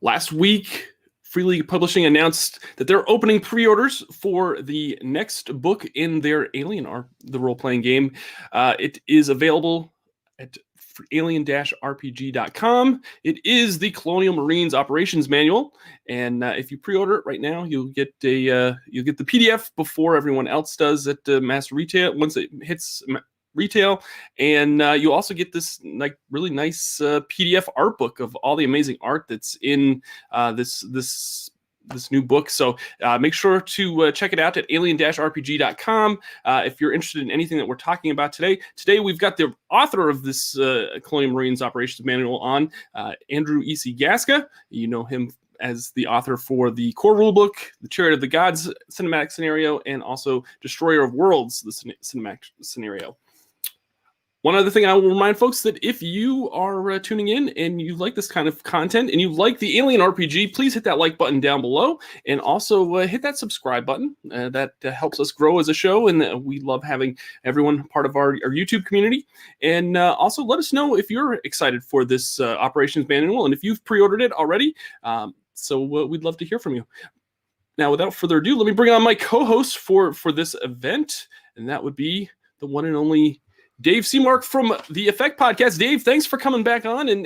Last week, Free League Publishing announced that they're opening pre-orders for the next book in their Alien the role-playing game. It is available at alien-rpg.com. It is the Colonial Marines Operations Manual, and if you pre-order it right now, you'll get the PDF before everyone else does at mass retail once it hits retail, and you also get this really nice PDF art book of all the amazing art that's in this new book. So make sure to check it out at alien-rpg.com if you're interested in anything that we're talking about today. Today we've got the author of this Colonial Marines Operations Manual on, Andrew E.C. Gaska. You know him as the author for the core rulebook, the Chariot of the Gods cinematic scenario, and also Destroyer of Worlds, the cinematic scenario. One other thing I will remind folks that if you are tuning in and you like this kind of content and you like the Alien RPG, please hit that like button down below, and also hit that subscribe button. That helps us grow as a show, and we love having everyone part of our YouTube community. And also let us know if you're excited for this Operations Manual and if you've pre-ordered it already. So we'd love to hear from you. Now, without further ado, let me bring on my co-host for this event, and that would be the one and only Dave Seamark from the Effect Podcast. Dave, thanks for coming back on and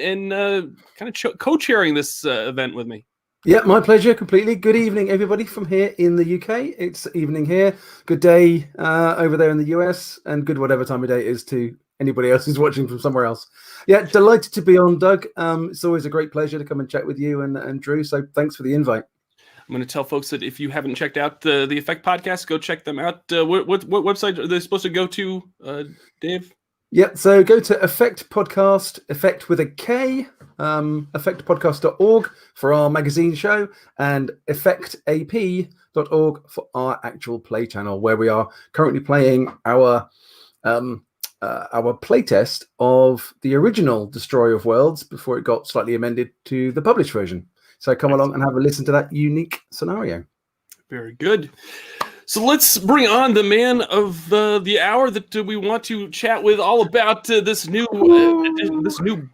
kind of co-chairing this event with me. Yeah, my pleasure, completely. Good evening, everybody from here in the UK. It's evening here. Good day over there in the US, and good whatever time of day it is to anybody else who's watching from somewhere else. Yeah, delighted to be on, Doug. It's always a great pleasure to come and chat with you and Drew, so thanks for the invite. I'm going to tell folks that if you haven't checked out the Effect Podcast, go check them out. What website are they supposed to go to, Dave? Yeah, so go to Effect Podcast, Effect with a K, effectpodcast.org for our magazine show, and effectap.org for our actual play channel, where we are currently playing our playtest of the original Destroyer of Worlds before it got slightly amended to the published version. So come along and have a listen to that unique scenario. Very good. So let's bring on the man of the hour that we want to chat with all about this new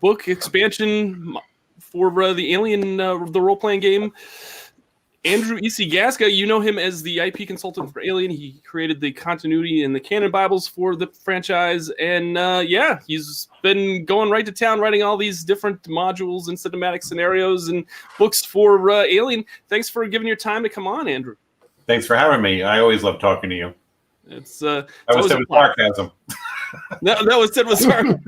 book expansion for the Alien, the role-playing game. Andrew E.C. Gaska, you know him as the IP consultant for Alien. He created the continuity and the Canon Bibles for the franchise. And he's been going right to town writing all these different modules and cinematic scenarios and books for Alien. Thanks for giving your time to come on, Andrew. Thanks for having me. I always love talking to you. It's that was said with sarcasm. That was said with sarcasm.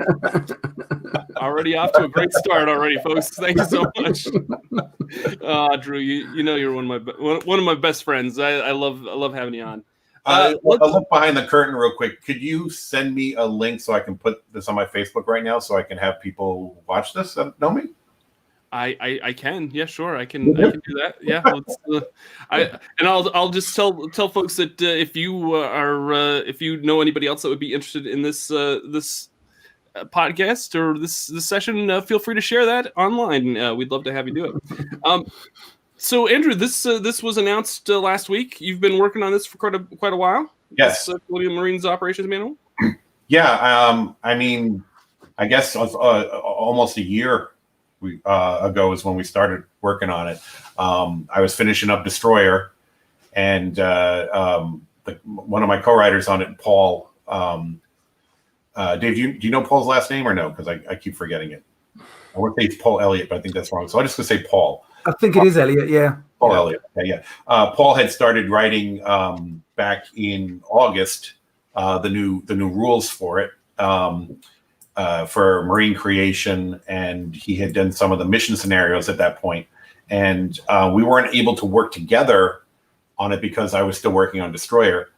Already off to a great start already, folks. Thank you so much. Drew, you know you're one of my best friends. I love having you on. I'll look behind the curtain real quick. Could you send me a link so I can put this on my Facebook right now so I can have people watch this that know me? I can. Yeah, sure. I can do that. Yeah. I'll just tell folks that if you know anybody else that would be interested in this podcast or this session, feel free to share that online. We'd love to have you do it. So Andrew, this was announced last week. You've been working on this for quite a while. Yes. This Colonial Marines Operations Manual. Yeah. I mean, I guess almost a year ago is when we started working on it. I was finishing up Destroyer, and one of my co-writers on it, Paul. Dave, do you know Paul's last name or no? Because I keep forgetting it. I want to say it's Paul Elliott, but I think that's wrong. So I'm just going to say Paul. I think it is Elliott, yeah. Paul Elliott, yeah. Paul had started writing back in August the new rules for it. For Marine creation, and he had done some of the mission scenarios at that point. And we weren't able to work together on it because I was still working on Destroyer.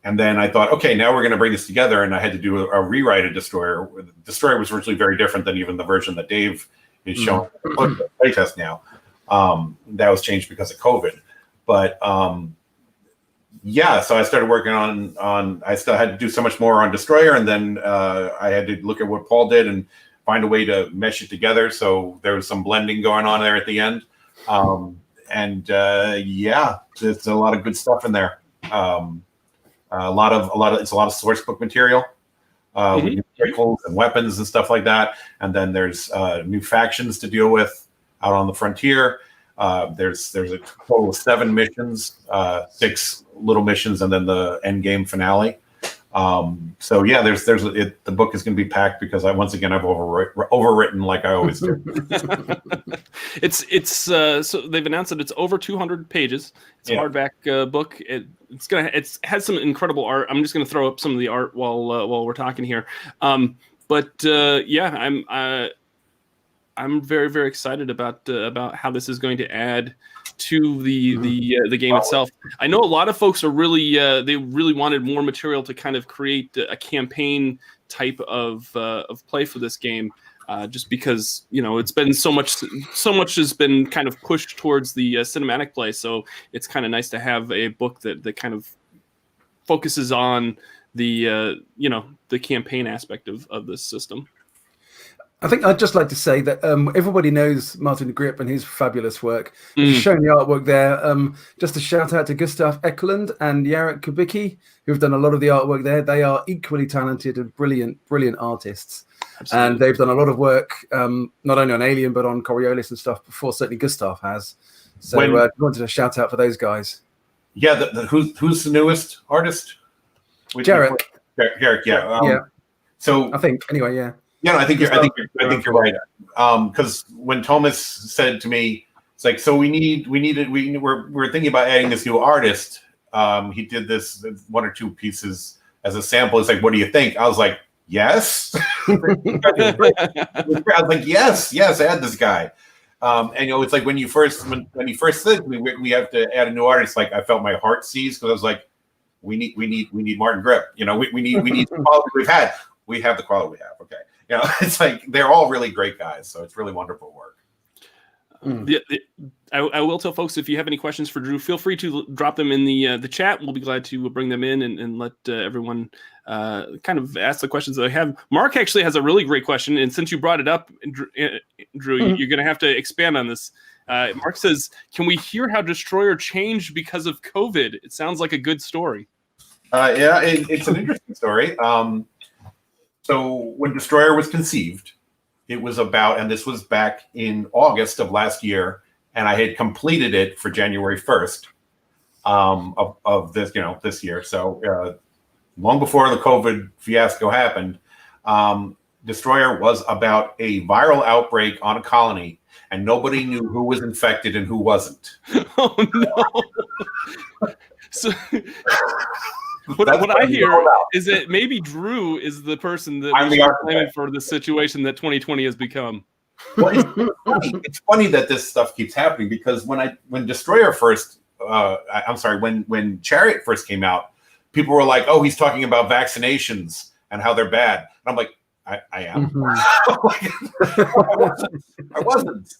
And then I thought, okay, now we're going to bring this together, and I had to do a rewrite of Destroyer. Destroyer was originally very different than even the version that Dave is showing on the playtest now. That was changed because of COVID. But so I started working on. I still had to do so much more on Destroyer, and then I had to look at what Paul did and find a way to mesh it together. So there was some blending going on there at the end, there's a lot of good stuff in there. It's a lot of source book material, with new vehicles and weapons and stuff like that. And then there's new factions to deal with out on the frontier. There's a total of 7 missions, 6 little missions, and then the end game finale. So yeah, the book is going to be packed because once again I've overwritten like I always do. It's so they've announced that it's over 200 pages. It's a hardback book. It has some incredible art. I'm just going to throw up some of the art while we're talking here. I'm very, very excited about how this is going to add to the game itself. I know a lot of folks are really they really wanted more material to kind of create a campaign type of play for this game, just because it's been so much has been kind of pushed towards the cinematic play. So it's kind of nice to have a book that kind of focuses on the the campaign aspect of this system. I think I'd just like to say that everybody knows Martin Grip and his fabulous work. He's shown the artwork there. Just a shout out to Gustav Eklund and Jarek Kubicki, who've done a lot of the artwork there. They are equally talented and brilliant artists. Absolutely. And they've done a lot of work, not only on Alien, but on Coriolis and stuff before, certainly Gustav has. So I wanted to shout out for those guys. Yeah, who's the newest artist? Jarek. Jarek, yeah. Yeah. So I think, anyway, yeah. Yeah, I think you're right. Because when Thomas said to me, it's like, so we're thinking about adding this new artist. He did this 1 or 2 pieces as a sample. It's like, what do you think? I was like, yes. I was like, yes, add this guy. And it's like when he first said to me, we have to add a new artist. Like I felt my heart seize because I was like, we need Martin Grip. We need the quality we've had. We have the quality we have. Okay. It's like they're all really great guys, so it's really wonderful work. I will tell folks, if you have any questions for Drew, feel free to drop them in the chat. We'll be glad to bring them in and let everyone kind of ask the questions that they have. Mark actually has a really great question, and since you brought it up, Drew, you're going to have to expand on this. Mark says, can we hear how Destroyer changed because of COVID? It sounds like a good story. Yeah, it's an interesting story. So when Destroyer was conceived, it was about, and this was back in August of last year, and I had completed it for January 1st of this, this year. So long before the COVID fiasco happened, Destroyer was about a viral outbreak on a colony, and nobody knew who was infected and who wasn't. Oh no! So. What I hear is that maybe Drew is the person that we should blame for the situation that 2020 has become. Well, it's funny that this stuff keeps happening because when Destroyer first, when Chariot first came out, people were like, "Oh, he's talking about vaccinations and how they're bad." And I'm like, "I am." I wasn't.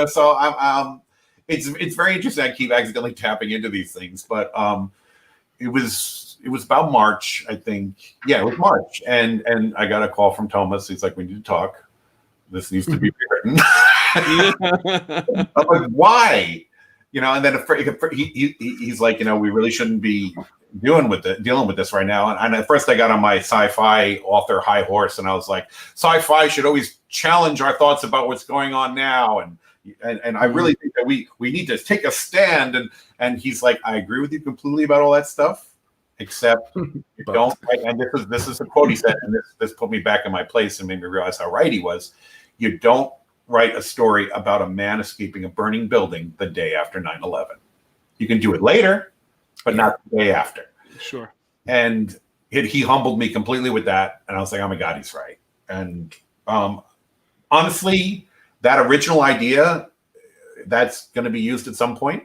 So it's very interesting. I keep accidentally tapping into these things, but It was about March, I think. Yeah, it was March, and I got a call from Thomas. He's like, "We need to talk. This needs to be written." I'm like, "Why?" And then he's like, "We really shouldn't be dealing with this right now." And at first, I got on my sci-fi author high horse, and I was like, "Sci-fi should always challenge our thoughts about what's going on now." And I really think that we need to take a stand. And he's like, I agree with you completely about all that stuff, except you don't. And this is a quote he said, and this put me back in my place and made me realize how right he was. You don't write a story about a man escaping a burning building the day after 9/11. You can do it later, but not the day after. Sure. And he humbled me completely with that, and I was like, oh my God, he's right. And honestly, that original idea, that's going to be used at some point,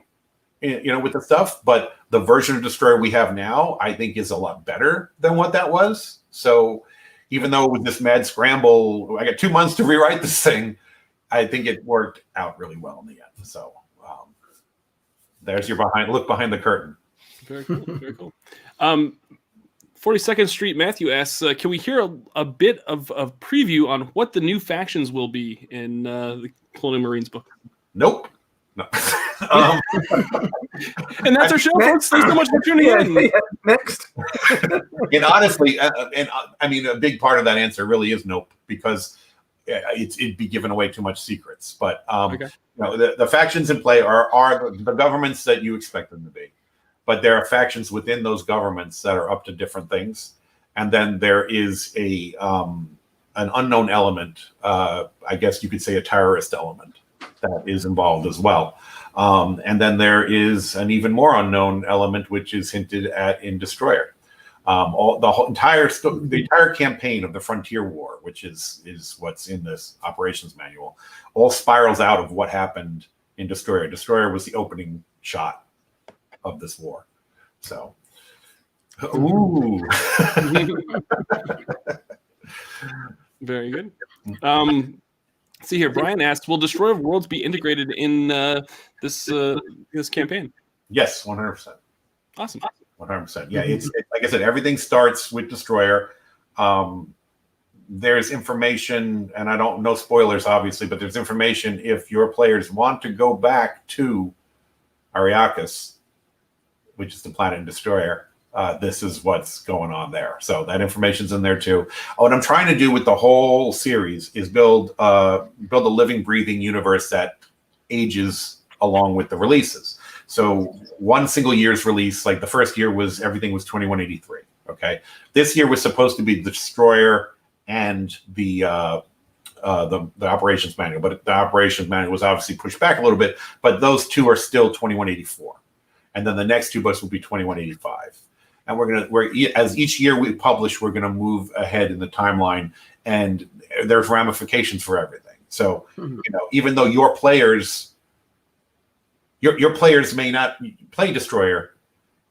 with the stuff. But the version of Destroyer we have now, I think, is a lot better than what that was. So even though with this mad scramble, I got 2 months to rewrite this thing, I think it worked out really well in the end. So there's your look behind the curtain. Very cool. Very cool. 42nd Street Matthew asks, can we hear a bit of preview on what the new factions will be in the Colonial Marines book? Nope. No. And that's our show, folks. Thanks so much for tuning in. Next. And honestly, I mean, a big part of that answer really is nope, because it'd be giving away too much secrets. But Okay. the factions in play are the governments that you expect them to be, but there are factions within those governments that are up to different things, and then there is an unknown element. I guess you could say a terrorist element that is involved as well. And then there is an even more unknown element, which is hinted at in Destroyer. The entire campaign of the Frontier War, which is what's in this operations manual, all spirals out of what happened in Destroyer. Destroyer was the opening shot of this war. So, ooh. Very good. See here, Brian asked, will Destroyer of Worlds be integrated in this campaign? Yes, 100%. Awesome. 100%. Yeah, it's like I said, everything starts with Destroyer. There's information, and I don't know spoilers, obviously, but there's information if your players want to go back to Ariakas, which is the planet in Destroyer. This is what's going on there. So that information's in there too. What I'm trying to do with the whole series is build a living, breathing universe that ages along with the releases. So one single year's release, like the first year everything was 2183. Okay, this year was supposed to be the Destroyer and the operations manual, but the operations manual was obviously pushed back a little bit. But those two are still 2184, and then the next two books will be 2185. And as each year we publish, we're gonna move ahead in the timeline, and there's ramifications for everything. So even though your players may not play Destroyer,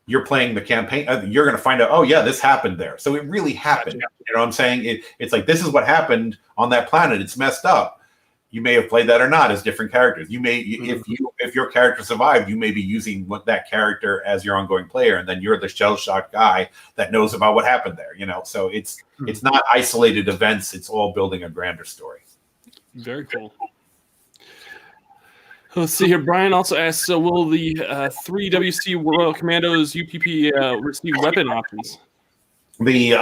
you're playing the campaign. You're going to find out, oh yeah, this happened there. So it really happened. You know what I'm saying? It's like, this is what happened on that planet. It's messed up. You may have played that or not as different characters. You may, if your character survived, you may be using that character as your ongoing player, and then you're the shell-shocked guy that knows about what happened there. So it's not isolated events. It's all building a grander story. Very cool. Let's see here. Brian also asks, so will the 3 WC Royal Commandos UPP receive weapon options? The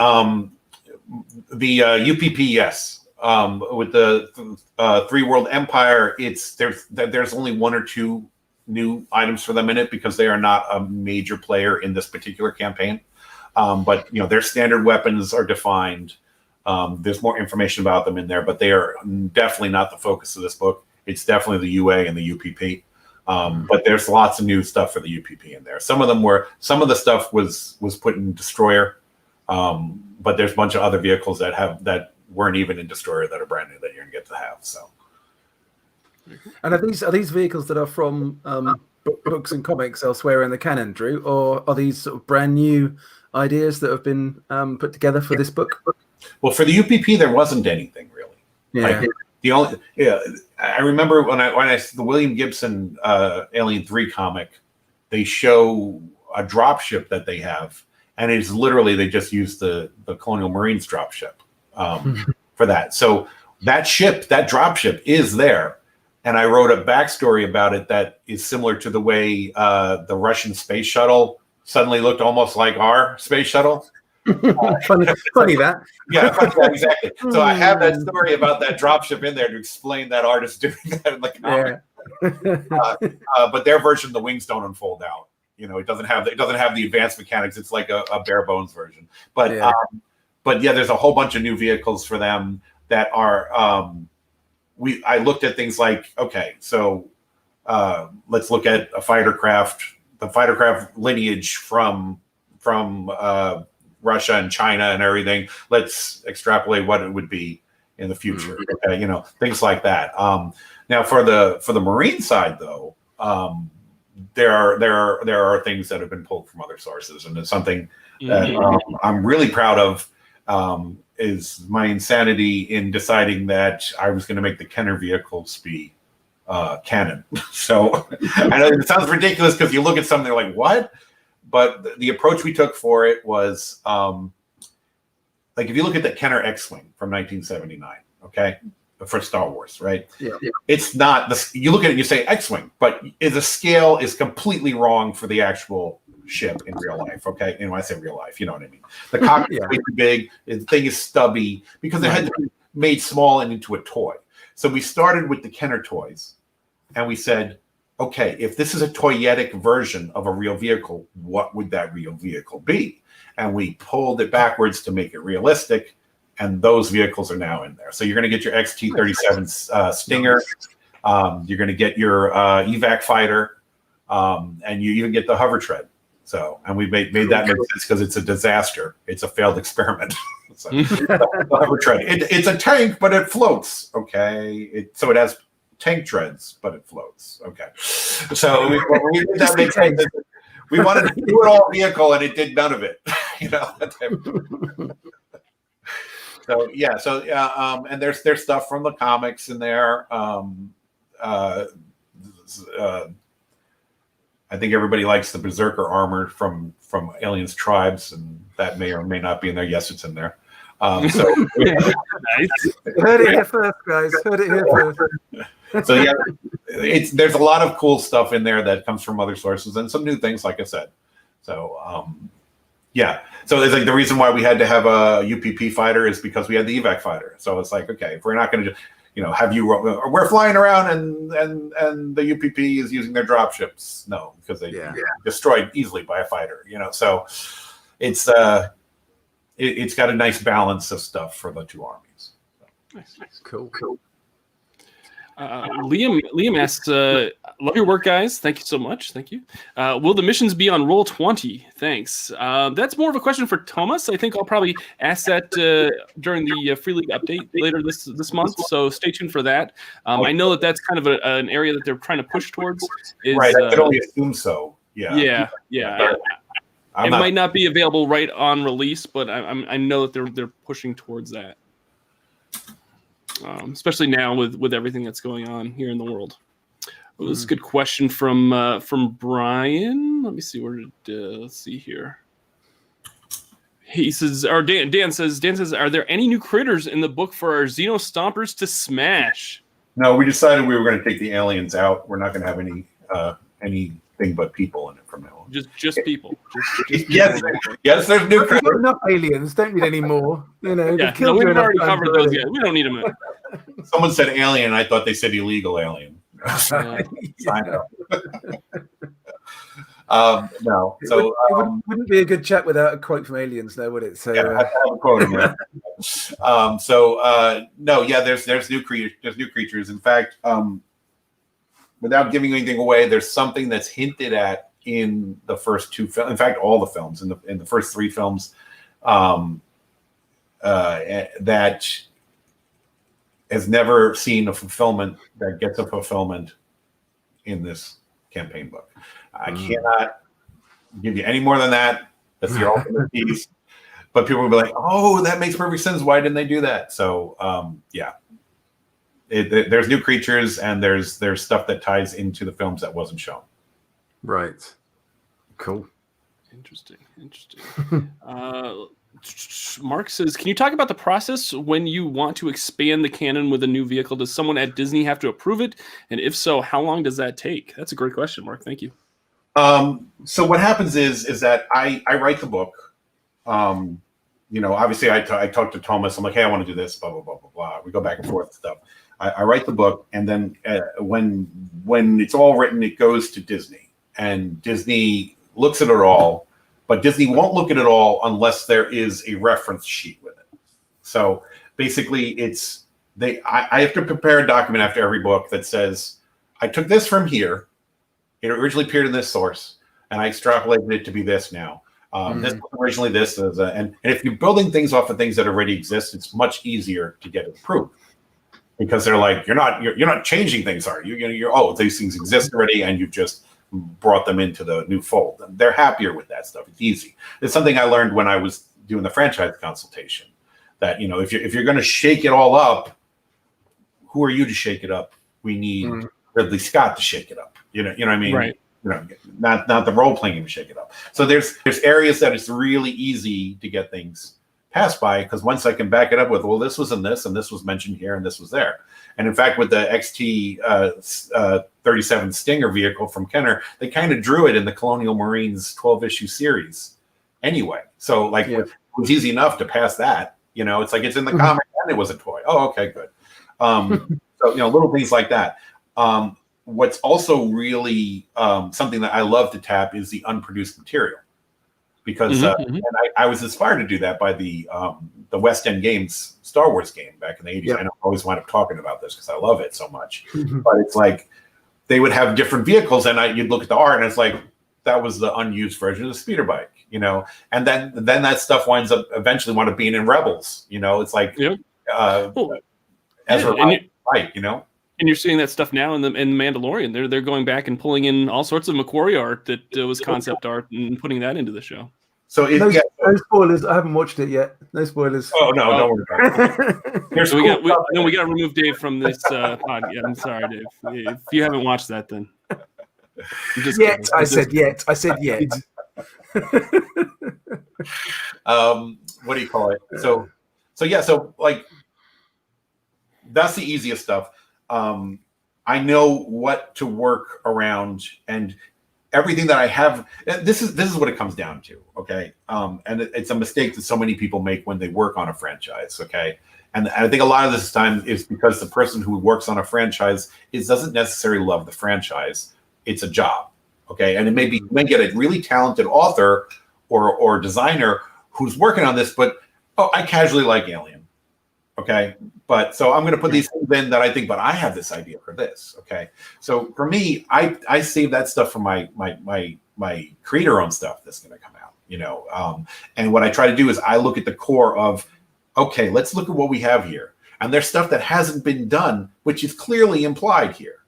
UPP, yes. With the 3 World Empire, there's only 1 or 2 new items for them in it because they are not a major player in this particular campaign. But their standard weapons are defined. There's more information about them in there, but they are definitely not the focus of this book. It's definitely the UA and the UPP. But there's lots of new stuff for the UPP in there. Some of the stuff was put in Destroyer, but there's a bunch of other vehicles that weren't even in Destroyer that are brand new that you're gonna get to have. So, and are these vehicles that are from books and comics elsewhere in the canon, Drew, or are these sort of brand new ideas that have been put together for this book? Well, for the UPP, there wasn't anything really. Yeah. I remember when I the William Gibson Alien 3 comic, they show a dropship that they have, and it's literally they just use the Colonial Marines dropship for that. So that dropship is there, and I wrote a backstory about it that is similar to the way the Russian space shuttle suddenly looked almost like our space shuttle. funny that. Yeah, exactly. So I have that story about that dropship in there to explain that artist doing that in the comic. But their version, the wings don't unfold out. It doesn't have the advanced mechanics. It's like a bare bones version. But there's a whole bunch of new vehicles for them that are. I looked at things like, okay, so let's look at a fighter craft, the fighter craft lineage from Russia and China and everything. Let's extrapolate what it would be in the future. Okay, things like that. Now for the Marine side though, there are things that have been pulled from other sources, and it's something that I'm really proud of. Is my insanity in deciding that I was going to make the Kenner vehicles be canon. So I know it sounds ridiculous because you look at something like what. But the approach we took for it was, like if you look at the Kenner X-Wing from 1979, okay, for Star Wars, right? Yeah. It's not, you look at it and you say X-Wing, but the scale is completely wrong for the actual ship in real life, okay? And when I say real life, you know what I mean. The cockpit is way too big, the thing is stubby, because made small and into a toy. So we started with the Kenner toys, and we said, okay, if this is a toyetic version of a real vehicle, what would that real vehicle be? And we pulled it backwards to make it realistic, and those vehicles are now in there. So you're going to get your XT-37 Stinger. You're going to get your evac fighter, and you even get the hover tread. So, and we made that make sense because it's a disaster. It's a failed experiment. So, the hover tread. It's a tank, but it floats. Okay, so it has tank treads, but it floats. Okay, so we did that make sense. We wanted to do it all vehicle, and it did none of it. So yeah, and there's stuff from the comics in there. I think everybody likes the Berserker armor from Aliens Tribes, and that may or may not be in there. Yes, it's in there. Nice. Heard it here first, guys. Heard it here first. So yeah, there's a lot of cool stuff in there that comes from other sources, and some new things, like I said. So yeah, so it's like the reason why we had to have a UPP fighter is because we had the evac fighter. So it's like, okay, if we're not going to, have you, we're flying around and the UPP is using their drop ships. No, because they destroyed easily by a fighter. So it's got a nice balance of stuff for the two armies. So. Nice. Cool. Liam asks, love your work, guys. Thank you so much. Thank you. Will the missions be on Roll20? Thanks. That's more of a question for Thomas. I think I'll probably ask that during the Free League update later this month. So stay tuned for that. I know that's kind of an area that they're trying to push towards. Right. I could only assume so. Yeah. Yeah. It might not be available right on release, but I know that they're pushing towards that. Especially now with everything that's going on here in the world. Well, this is a good question from Brian. Let me see let's see here. He says, or Dan says, are there any new critters in the book for our Xeno Stompers to smash? No, we decided we were going to take the aliens out. We're not going to have anything but people in it from now on. Just people. Just yes, there's new critters. We've got enough aliens. Don't need any more. We've already covered those yet. We don't need them. Someone said alien. I thought they said illegal alien. No. So it wouldn't be a good chat without a quote from Aliens, though, would it? So I have a quote in there. No. Yeah. There's new creatures. In fact, without giving anything away, there's something that's hinted at in the first two films. In fact, all the films in the first three films, that has never seen a fulfillment that gets a fulfillment in this campaign book. I cannot give you any more than that. That's the ultimate piece. But people will be like, "Oh, that makes perfect sense. Why didn't they do that?" So, yeah. There's new creatures, and there's stuff that ties into the films that wasn't shown. Right. Cool. Interesting. Mark says, can you talk about the process when you want to expand the canon with a new vehicle? Does someone at Disney have to approve it? And if so, how long does that take? That's a great question, Mark. Thank you. So what happens is that I write the book. Obviously I talk to Thomas. I'm like, hey, I want to do this, blah, blah, blah, blah, blah. We go back and forth and stuff. I write the book, and then when it's all written, it goes to Disney. And Disney looks at it all, but Disney won't look at it all unless there is a reference sheet with it. So basically, I have to prepare a document after every book that says, I took this from here. It originally appeared in this source, and I extrapolated it to be this now. This was originally this, and if you're building things off of things that already exist, it's much easier to get it approved. Because they're like, you're not changing things, are you? These things exist already, and you've just brought them into the new fold. And they're happier with that stuff. It's easy. It's something I learned when I was doing the franchise consultation. That if you're going to shake it all up, who are you to shake it up? We need Ridley Scott to shake it up. You know what I mean? Right. Not the role playing game to shake it up. So there's areas that it's really easy to get things passed by, because once I can back it up with, well, this was in this, and this was mentioned here, and this was there. And in fact, with the XT-37 Stinger vehicle from Kenner, they kind of drew it in the Colonial Marines 12-issue series anyway. So it was easy enough to pass that. It's like it's in the comic and it was a toy. Oh, okay, good. So little things like that. What's also really something that I love to tap is the unproduced material, because and I was inspired to do that by the West End Games Star Wars game back in the 80s. Yep. I always wind up talking about this because I love it so much. But it's like they would have different vehicles, and you'd look at the art, and it's like that was the unused version of the speeder bike, and then that stuff winds up being in Rebels. It's like Ezra bike, And you're seeing that stuff now in the Mandalorian. They're going back and pulling in all sorts of McQuarrie art that was concept art and putting that into the show. So no spoilers. I haven't watched it yet. No spoilers. Oh no, don't worry about it. So we got to remove Dave from this pod. Yeah, I'm sorry, Dave. If you haven't watched that, then yet. I said yet. What do you call it? So like that's the easiest stuff. I know what to work around, and everything that I have. This is what it comes down to, okay? And it's a mistake that so many people make when they work on a franchise, okay? And I think a lot of this time is because the person who works on a franchise doesn't necessarily love the franchise. It's a job, okay? And you may get a really talented author or designer who's working on this, but I casually like Alien, okay? But so I'm going to put these things in that I think, but I have this idea for this, okay? So for me, I save that stuff for my creator-owned stuff that's going to come out, and what I try to do is I look at the core of, okay, let's look at what we have here, and there's stuff that hasn't been done, which is clearly implied here,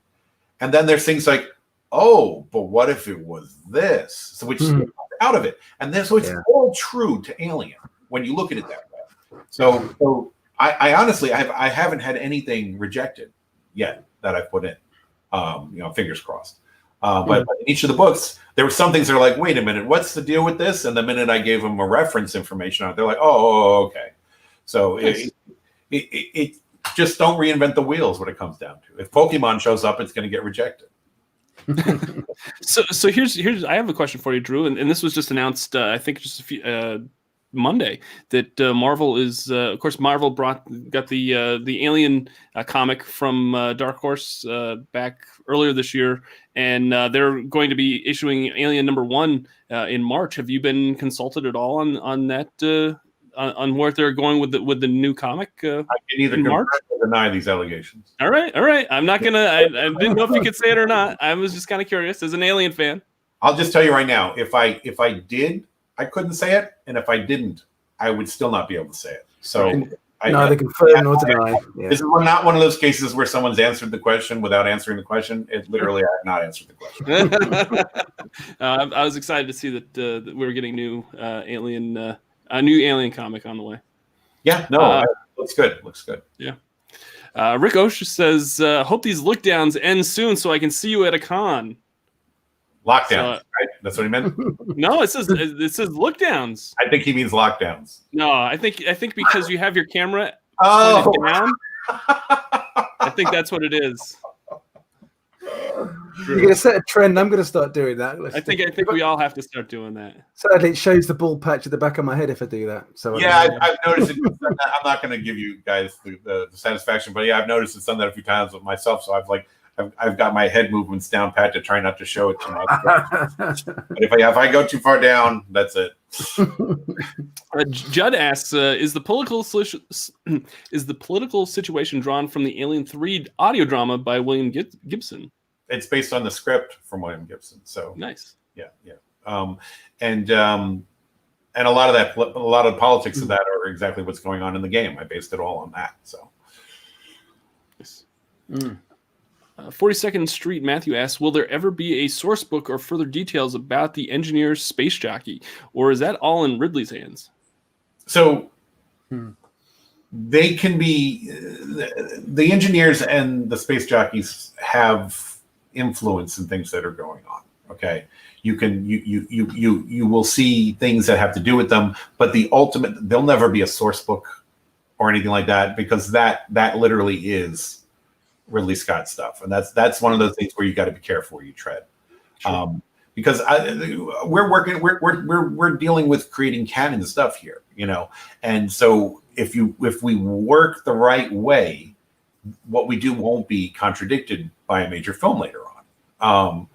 and then there's things like, oh, but what if it was this? So which is out of it, and then so it's all true to Alien when you look at it that way. So I honestly, I haven't had anything rejected yet that I've put in, fingers crossed. But in each of the books, there were some things that are like, wait a minute, what's the deal with this? And the minute I gave them a reference information on it, they're like, oh, okay. So it just don't reinvent the wheels when it comes down to. If Pokemon shows up, it's going to get rejected. So here's I have a question for you, Drew, and this was just announced, I think just a few Monday, that Marvel is of course Marvel got the Alien comic from Dark Horse back earlier this year, and they're going to be issuing Alien #1 in March. Have you been consulted at all on that on where they're going with the new comic? I can either confirm or deny these allegations. All right. I'm not gonna. I didn't know if you could say it or not. I was just kind of curious as an Alien fan. I'll just tell you right now, if I did, I couldn't say it, and if I didn't, I would still not be able to say it. So neither confirm nor deny. Yeah. This is not one of those cases where someone's answered the question without answering the question. It literally I have not answered the question. I was excited to see that we were getting new Alien. A new Alien comic on the way. Yeah, no, looks good. Yeah. Rick Osha says, hope these lookdowns end soon so I can see you at a con. Lockdowns, right? That's what he meant? No, it says lookdowns. I think he means lockdowns. No, I think because you have your camera down. I think that's what it is. You're going to set a trend. I'm going to start doing that. I think we all have to start doing that. Sadly, it shows the bald patch at the back of my head if I do that. So yeah, I've noticed it. I'm not going to give you guys the satisfaction, but yeah, I've noticed it's done that a few times with myself. So I've got my head movements down pat to try not to show it too much. But if I go too far down, that's it. Judd asks, is the political situation drawn from the Alien 3 audio drama by William Gibson? It's based on the script from William Gibson. So nice. Yeah. And a lot of the politics of that are exactly what's going on in the game. I based it all on that. So. Nice. 42nd Street Matthew asks, will there ever be a source book or further details about the engineer's space jockey, or is that all in Ridley's hands? So they can be the engineers and the space jockeys have influence in things that are going on. Okay, you will see things that have to do with them, but the ultimate, there'll never be a source book or anything like that, because that literally is Ridley Scott stuff, and that's one of those things where you got to be careful where you tread. Sure. Because we're dealing with creating canon stuff here, and so if we work the right way, what we do won't be contradicted by a major film later on.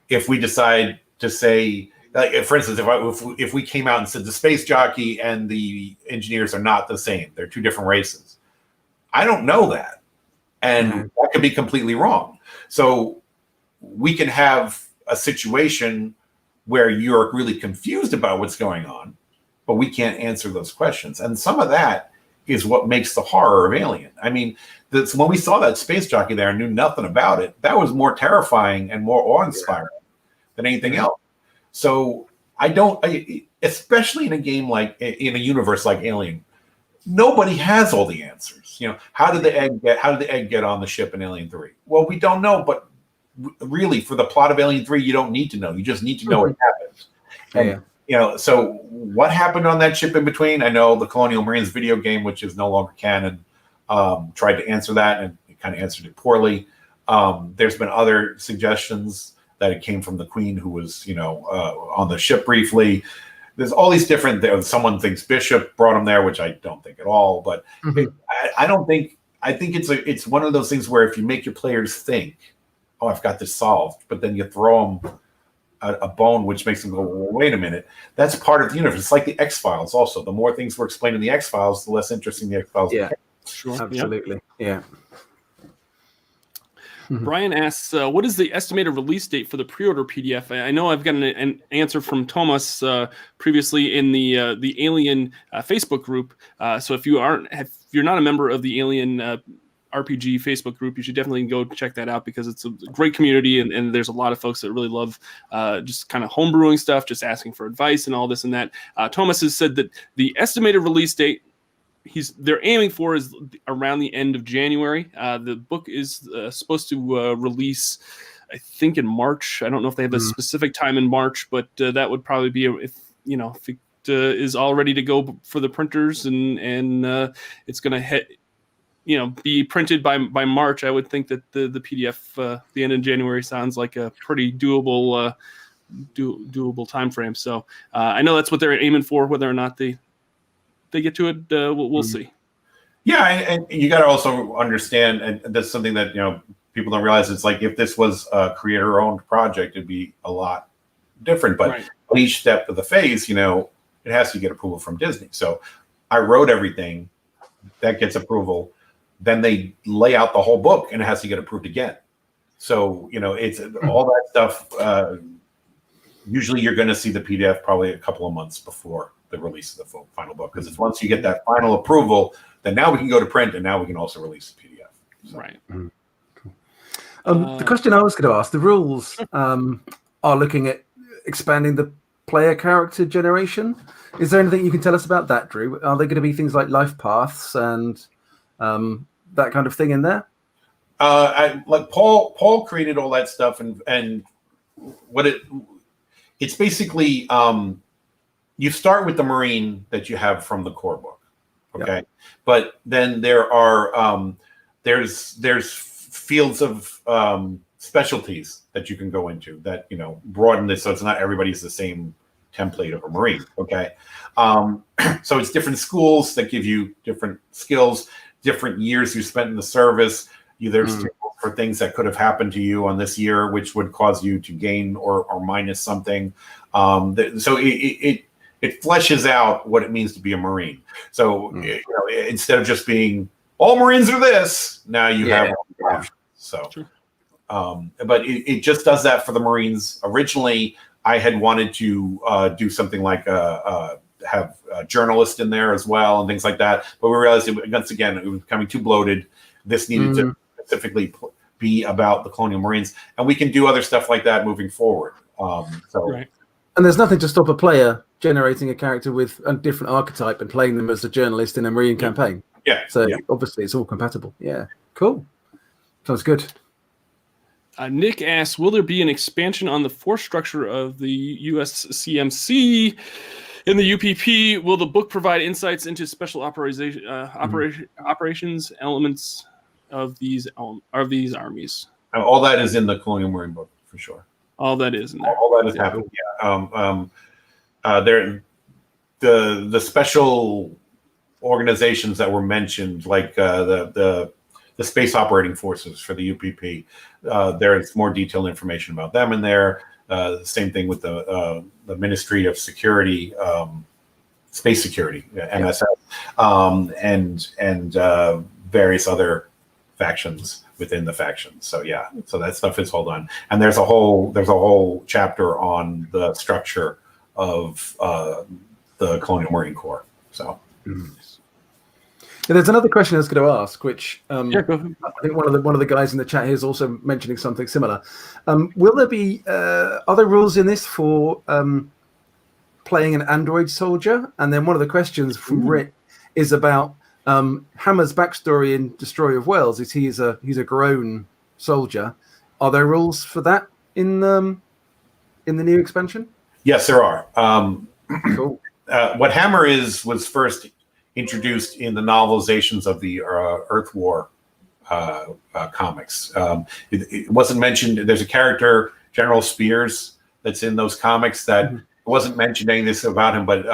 If we decide to say, like, for instance, if we came out and said the space jockey and the engineers are not the same, they're two different races, I don't know that, and that could be completely wrong. So we can have a situation where you're really confused about what's going on, but we can't answer those questions. And some of that is what makes the horror of Alien. I mean, when we saw that space jockey there and knew nothing about it, that was more terrifying and more awe-inspiring than anything else. So especially in a game like, in a universe like Alien, nobody has all the answers. You know, how did the egg get on the ship in Alien 3? Well, we don't know, but really, for the plot of Alien 3, you don't need to know. You just need to know what happened. And, you know, so what happened on that ship in between? I know the Colonial Marines video game, which is no longer canon, tried to answer that, and it kind of answered it poorly. There's been other suggestions that it came from the Queen, who was, you know, on the ship briefly. There's all these different. Someone thinks Bishop brought him there, which I don't think at all. But I don't think. I think it's one of those things where if you make your players think, "Oh, I've got this solved," but then you throw them a bone, which makes them go, well, "Wait a minute." That's part of the universe. It's like the X-Files. Also, the more things were explained in the X-Files, the less interesting the X-Files became. Sure, absolutely, yeah. Brian asks, what is the estimated release date for the pre-order PDF? I know I've gotten an answer from Thomas previously in the Alien Facebook group. So if you're not a member of the Alien RPG Facebook group, you should definitely go check that out, because it's a great community, and there's a lot of folks that really love just kind of homebrewing stuff, just asking for advice and all this and that. Thomas has said that the estimated release date they're aiming for is around the end of January. The book is supposed to release, I think, in March. I don't know if they have a specific time in March, but that would probably be if it is all ready to go for the printers, and it's going to be printed by March. I would think that the PDF the end of January sounds like a pretty doable time frame. So I know that's what they're aiming for. Whether or not they get to it, we'll see. Yeah, and you got to also understand, and that's something that people don't realize. It's like, if this was a creator-owned project, it'd be a lot different. But on each step of the phase, it has to get approval from Disney. So I wrote everything, that gets approval. Then they lay out the whole book, and it has to get approved again. So it's all that stuff. Usually, you're going to see the PDF probably a couple of months before the release of the final book, because it's once you get that final approval, then now we can go to print, and now we can also release the PDF. So. Right. The question I was going to ask, the rules are looking at expanding the player character generation. Is there anything you can tell us about that, Drew? Are there going to be things like life paths and that kind of thing in there? Like Paul created all that stuff, and what it's basically. You start with the Marine that you have from the core book, okay? Yep. But then there are there's fields of specialties that you can go into that broaden this, so it's not everybody's the same template of a Marine, okay? So it's different schools that give you different skills, different years you spent in the service. There's for things that could have happened to you on this year, which would cause you to gain or minus something. So it fleshes out what it means to be a Marine. So instead of just being all Marines are this, now you have options. So, but it just does that for the Marines. Originally, I had wanted to do something like have a journalist in there as well and things like that. But we realized once again it was becoming too bloated. This needed to specifically be about the Colonial Marines, and we can do other stuff like that moving forward. And there's nothing to stop a player generating a character with a different archetype and playing them as a journalist in a Marine campaign. Yeah. So obviously it's all compatible. Yeah. Cool. Sounds good. Nick asks, will there be an expansion on the force structure of the USCMC in the UPP? Will the book provide insights into special operations elements of these armies? All that is in the Colonial Marine book for sure. All that is in there. All that is happening. Yeah. The special organizations that were mentioned, like the Space Operating Forces for the UPP. There's more detailed information about them in there. The same thing with the Ministry of Security, Space Security, MSS, and various other factions within the factions. So yeah, so that stuff is hold on. And there's a whole chapter on the structure of the Colonial Marine Corps. So. Yeah, there's another question I was going to ask, which Go ahead. I think one of the guys in the chat here is also mentioning something similar. Will there be other rules in this for playing an android soldier? And then one of the questions from Rick is about Hammer's backstory in Destroyer of Worlds. Is he's a grown soldier? Are there rules for that in the new expansion? Yes, there are. Cool. What Hammer was first introduced in the novelizations of the Earth War comics. It wasn't mentioned. There's a character, General Spears, that's in those comics that wasn't mentioned any of this about him, but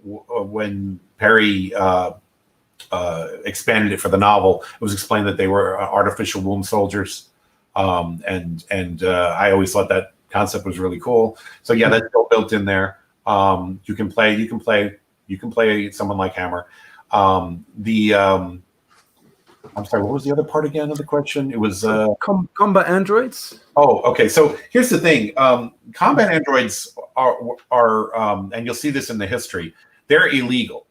when Perry expanded it for the novel, it was explained that they were artificial womb soldiers, and I always thought that concept was really cool. So yeah, that's still built in there. You can play someone like Hammer. I'm sorry, what was the other part again of the question? It was combat androids. Oh, okay. So here's the thing: combat androids are and you'll see this in the history. They're illegal.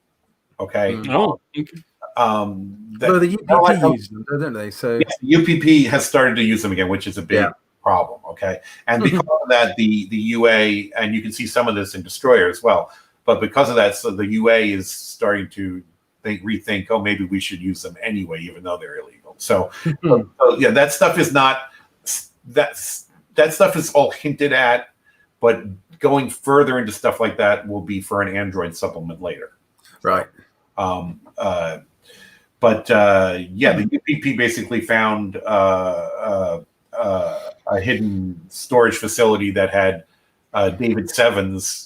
Okay. Oh. The UPP use them, don't they? So yes, the UPP has started to use them again, which is a big problem. Okay, and because of that, the UA, and you can see some of this in Destroyer as well. But because of that, so the UA is starting to rethink, oh, maybe we should use them anyway, even though they're illegal. So, yeah, that stuff is not that stuff is all hinted at, but going further into stuff like that will be for an Android supplement later. Right. Yeah, the UPP basically found a hidden storage facility that had David Sevens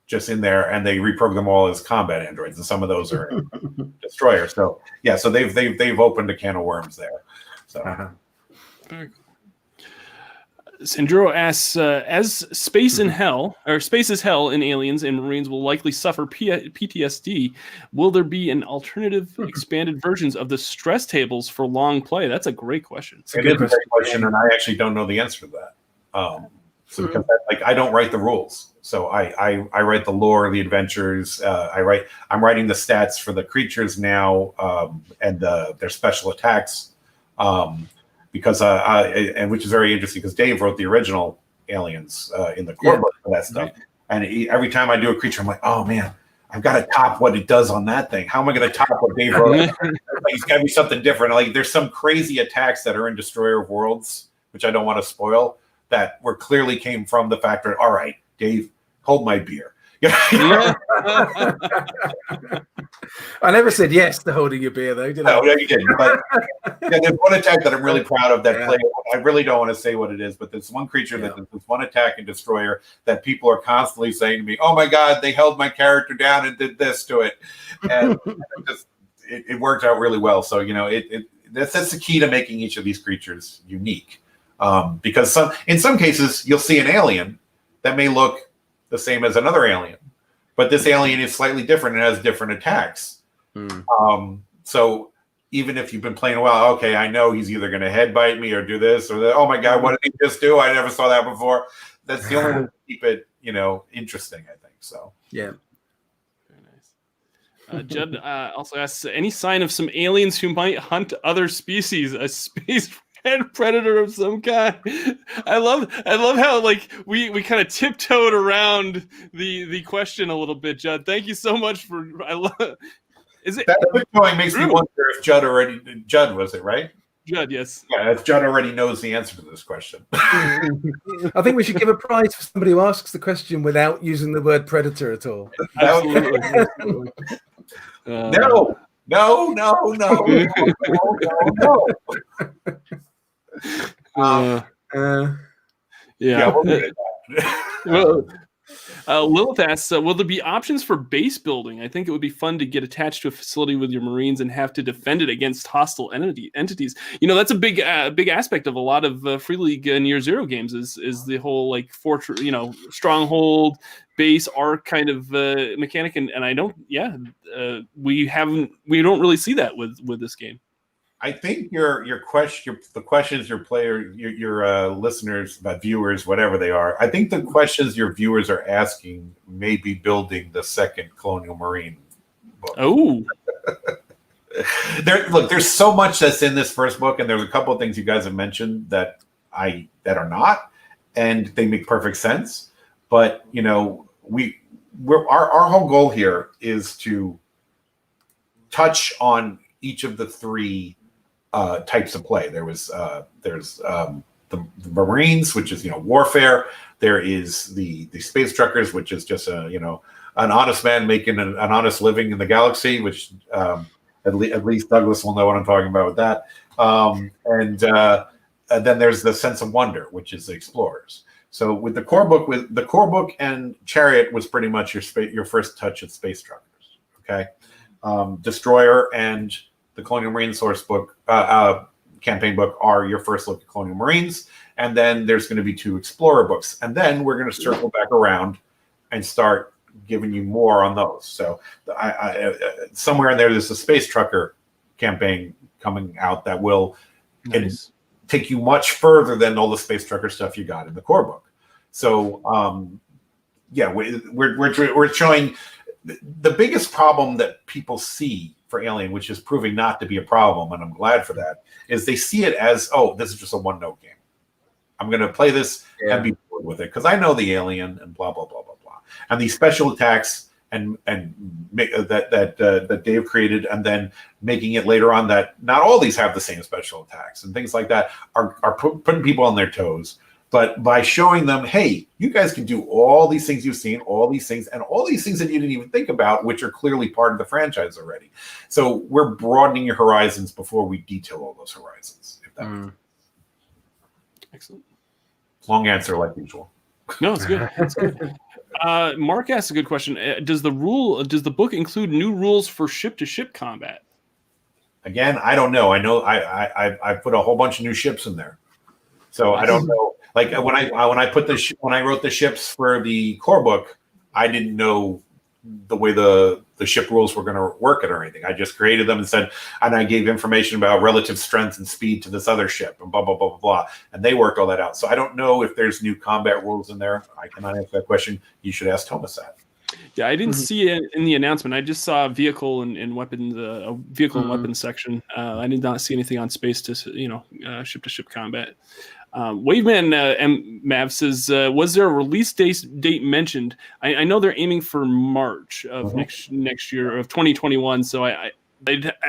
just in there, and they reprogrammed them all as combat androids, and some of those are Destroyer. So yeah, so they've opened a can of worms there. So. Very cool. Sandro asks, as space is hell in Aliens and Marines will likely suffer PTSD, will there be an alternative expanded versions of the stress tables for long play? That's a great question. It is a great question, and I actually don't know the answer to that. Because I don't write the rules, so I write the lore, the adventures. I'm writing the stats for the creatures now, and their special attacks. Because and which is very interesting because Dave wrote the original Aliens in the core book for that stuff, and every time I do a creature, I'm like, oh man, I've got to top what it does on that thing. How am I going to top what Dave wrote? Like, it's got to be something different. Like there's some crazy attacks that are in Destroyer of Worlds, which I don't want to spoil, that were clearly came from the fact that, all right, Dave, hold my beer. I never said yes to holding your beer, though, did I? No, you didn't. But yeah, there's one attack that I'm really proud of that play. I really don't want to say what it is, but there's one creature that there's one attack in Destroyer that people are constantly saying to me, "Oh my God, they held my character down and did this to it," and it worked out really well. So that's the key to making each of these creatures unique, because in some cases you'll see an alien that may look the same as another alien, but this alien is slightly different and has different attacks. So even if you've been playing a while, okay, I know he's either going to headbite me or do this or that. Oh my God, what did he just do? I never saw that before. That's the only way to keep it, interesting, I think. So yeah. Very nice. Judd also asks, any sign of some aliens who might hunt other species, a space predator of some kind? I love how we kind of tiptoed around the question a little bit, Judd. Thank you so much for. I love. Is it that tiptoeing makes me wonder if Judd was it right? Judd, yes. Yeah, if Judd already knows the answer to this question. I think we should give a prize for somebody who asks the question without using the word predator at all. Absolutely. No. Yeah. Well, Lilith asks, will there be options for base building? I think it would be fun to get attached to a facility with your Marines and have to defend it against hostile entities. That's a big aspect of a lot of Free League and Year Zero games is the whole like fortress, stronghold, base arc kind of mechanic. And I don't, we don't really see that with this game. I think your question, the questions your listeners, viewers, whatever they are, I think the questions your viewers are asking may be building the second Colonial Marine book. Oh, there's so much that's in this first book, and there's a couple of things you guys have mentioned that are not, and they make perfect sense. But our whole goal here is to touch on each of the three types of play. There's the Marines, which is warfare. There is the space truckers, which is just an honest man making an honest living in the galaxy, which at least Douglas will know what I'm talking about with that. And then there's the sense of wonder, which is the explorers. So with the core book and Chariot was pretty much your first touch at space truckers. Okay, Destroyer and the Colonial Marine source book, campaign book, are your first look at Colonial Marines. And then there's going to be 2 Explorer books. And then we're going to circle back around and start giving you more on those. So somewhere in there's a Space Trucker campaign coming out that will take you much further than all the Space Trucker stuff you got in the core book. So, we're showing the biggest problem that people see for Alien, which is proving not to be a problem, and I'm glad for that, is they see it as, this is just a one-note game. I'm going to play this and be bored with it because I know the Alien and blah, blah, blah, blah, blah. And these special attacks that Dave created, and then making it later on that not all these have the same special attacks and things like that are putting people on their toes. But by showing them, hey, you guys can do all these things you've seen, all these things, and all these things that you didn't even think about, which are clearly part of the franchise already. So we're broadening your horizons before we detail all those horizons. If that makes sense. Excellent. Long answer, like usual. No, it's good. It's good. Mark asked a good question. Does the book include new rules for ship-to-ship combat? Again, I don't know. I know I put a whole bunch of new ships in there, so I don't know. Like when I wrote the ships for the core book, I didn't know the way the ship rules were going to work it or anything. I just created them and I gave information about relative strength and speed to this other ship and blah, blah, blah, blah, blah. And they worked all that out. So I don't know if there's new combat rules in there. I cannot answer that question. You should ask Thomas that. Yeah, I didn't see it in the announcement. I just saw vehicle and weapons, vehicle and weapons section. I did not see anything on space to ship-to-ship combat. Waveman Mav says, was there a release date mentioned? I know they're aiming for March of next year of 2021. So I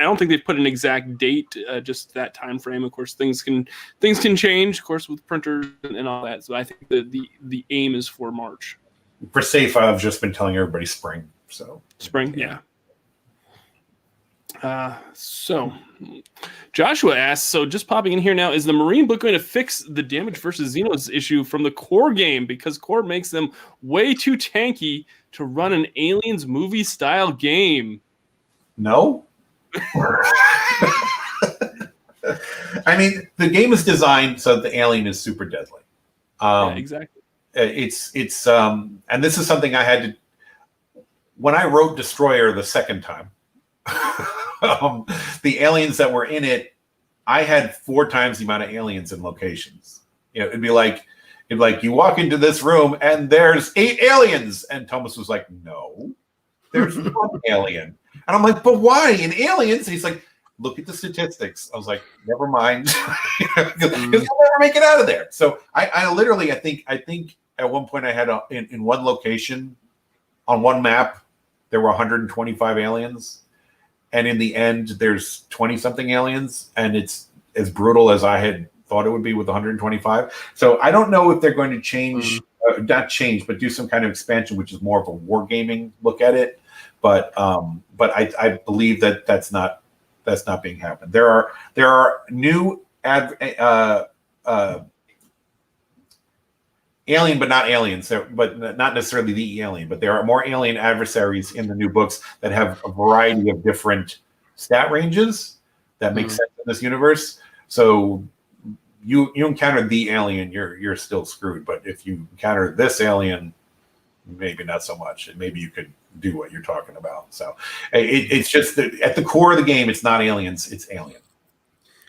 don't think they've put an exact date, just that time frame. Of course, things can change, of course, with printers and all that. So I think the aim is for March. For safe, I've just been telling everybody spring. So spring, yeah. So Joshua asks, so just popping in here now, is the Marine book going to fix the Damage versus Xenos issue from the core game? Because core makes them way too tanky to run an Aliens movie style game. No. I mean, the game is designed so that the alien is super deadly. Yeah, exactly. It's and this is something I had to, when I wrote Destroyer the second time, the aliens that were in it, I had 4 times the amount of aliens in locations. It'd be like you walk into this room and there's 8 aliens, and Thomas was like, no, there's 1 alien, and I'm like, but why in aliens? And he's like, look at the statistics. I was like, never mind, because you'll never make it out of there. So I literally, I think at one point I had in one location on one map there were 125 aliens. And in the end, there's 20-something aliens, and it's as brutal as I had thought it would be with 125. So I don't know if they're going to change, not change, but do some kind of expansion, which is more of a wargaming look at it. But I believe that's not being happened. There are new alien, but not aliens. But not necessarily the alien. But there are more alien adversaries in the new books that have a variety of different stat ranges that make sense in this universe. So you encounter the alien, you're still screwed. But if you encounter this alien, maybe not so much, and maybe you could do what you're talking about. So it's just that at the core of the game, it's not aliens, it's alien.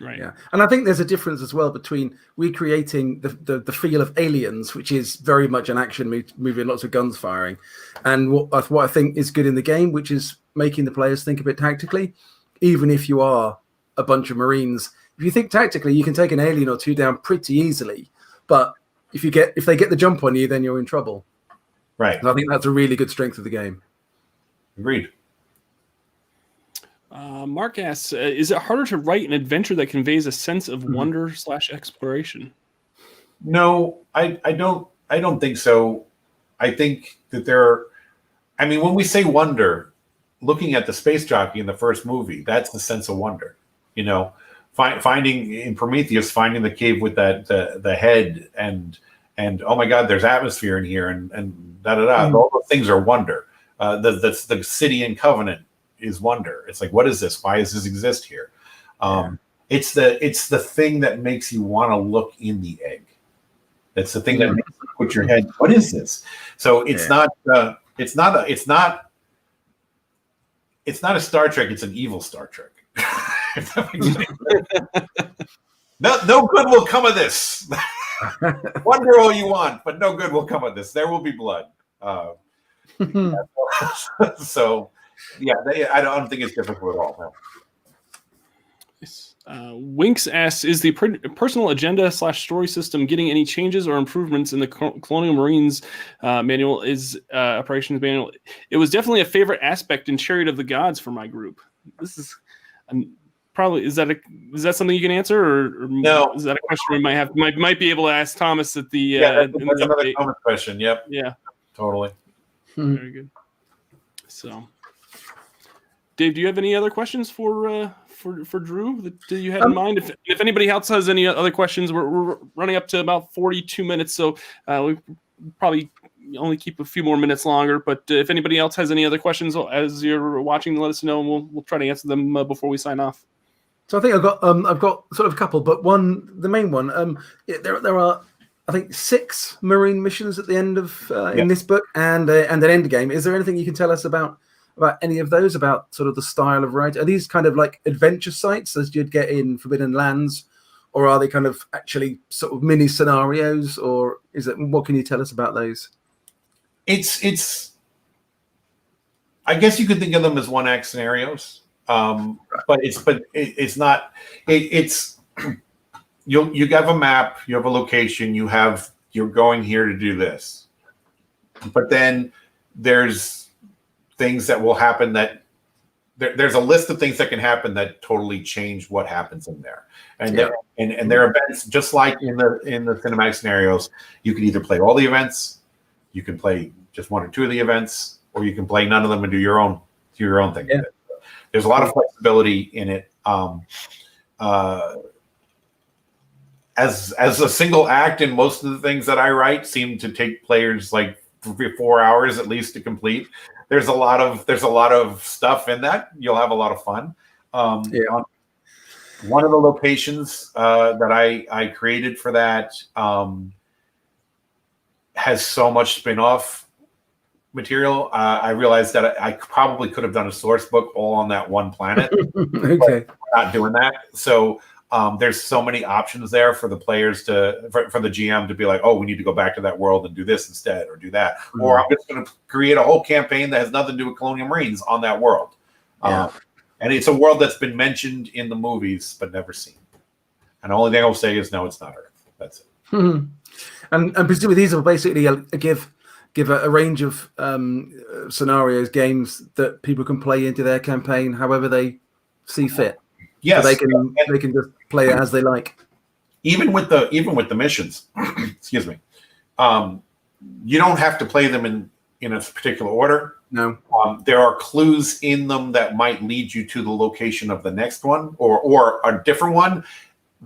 Right. Yeah, and I think there's a difference as well between recreating the feel of Aliens, which is very much an action movie, lots of guns firing, and what I think is good in the game, which is making the players think a bit tactically. Even if you are a bunch of Marines, if you think tactically, you can take an alien or two down pretty easily. But if they get the jump on you, then you're in trouble. Right. So I think that's a really good strength of the game. Agreed. Mark asks, is it harder to write an adventure that conveys a sense of wonder / exploration? No, I don't think so. I think that when we say wonder, looking at the space jockey in the first movie, that's the sense of wonder. Finding in Prometheus, finding the cave with the head and oh my God, there's atmosphere in here and da da da. All those things are wonder. The city in Covenant is wonder. It's like, what is this? Why does this exist here? It's the thing that makes you want to look in the egg. That's the thing that makes you put your head, what is this? So it's not a Star Trek, it's an evil Star Trek. If that makes sense. No good will come of this. Wonder all you want, but no good will come of this. There will be blood. So yeah, I don't think it's difficult at all. No. Yes. Winks asks, is the personal agenda / story system getting any changes or improvements in the Colonial Marines manual? Operations manual? It was definitely a favorite aspect in Chariot of the Gods for my group. This is probably is that something you can answer, or no? Is that a question we might be able to ask Thomas at the that's another Thomas question. Yep. Yeah. Totally. Very good. So, Dave, do you have any other questions for Drew that you had in mind? If anybody else has any other questions, we're running up to about 42 minutes, so we probably only keep a few more minutes longer. But if anybody else has any other questions as you're watching, let us know, and we'll try to answer them before we sign off. So I think I've got sort of a couple, but the main one. There are, I think, 6 Marine missions at the end of in this book, and an end game. Is there anything you can tell us about any of those? About sort of the style of writing? Are these kind of like adventure sites as you'd get in Forbidden Lands, or are they kind of actually sort of mini scenarios, or is it? What can you tell us about those? It's. I guess you could think of them as 1-act scenarios, but it's not. It's. You have a map, you have a location, you're going here to do this. But then there's things that will happen that there's a list of things that can happen that totally change what happens in there. And there are events, just like in the cinematic scenarios, you can either play all the events, you can play just 1 or 2 of the events, or you can play none of them and do your own thing. Yeah. There's a lot of flexibility in it. As a single act, in most of the things that I write seem to take players like 4 hours at least to complete. There's a lot of stuff in that. You'll have a lot of fun. One of the locations that I created for that has so much spin-off material. I realized that I probably could have done a source book all on that one planet. Okay. But we're not doing that. So there's so many options there for the players for the GM to be like, oh, we need to go back to that world and do this instead, or do that. Mm-hmm. Or I'm just going to create a whole campaign that has nothing to do with Colonial Marines on that world. Yeah. And it's a world that's been mentioned in the movies but never seen. And the only thing I'll say is, no, it's not Earth. That's it. Mm-hmm. And presumably these are basically give a range of scenarios, games that people can play into their campaign however they see fit. Yes, so they can just play it as they like. Even with the missions, excuse me, you don't have to play them in a particular order. No, there are clues in them that might lead you to the location of the next one or a different one.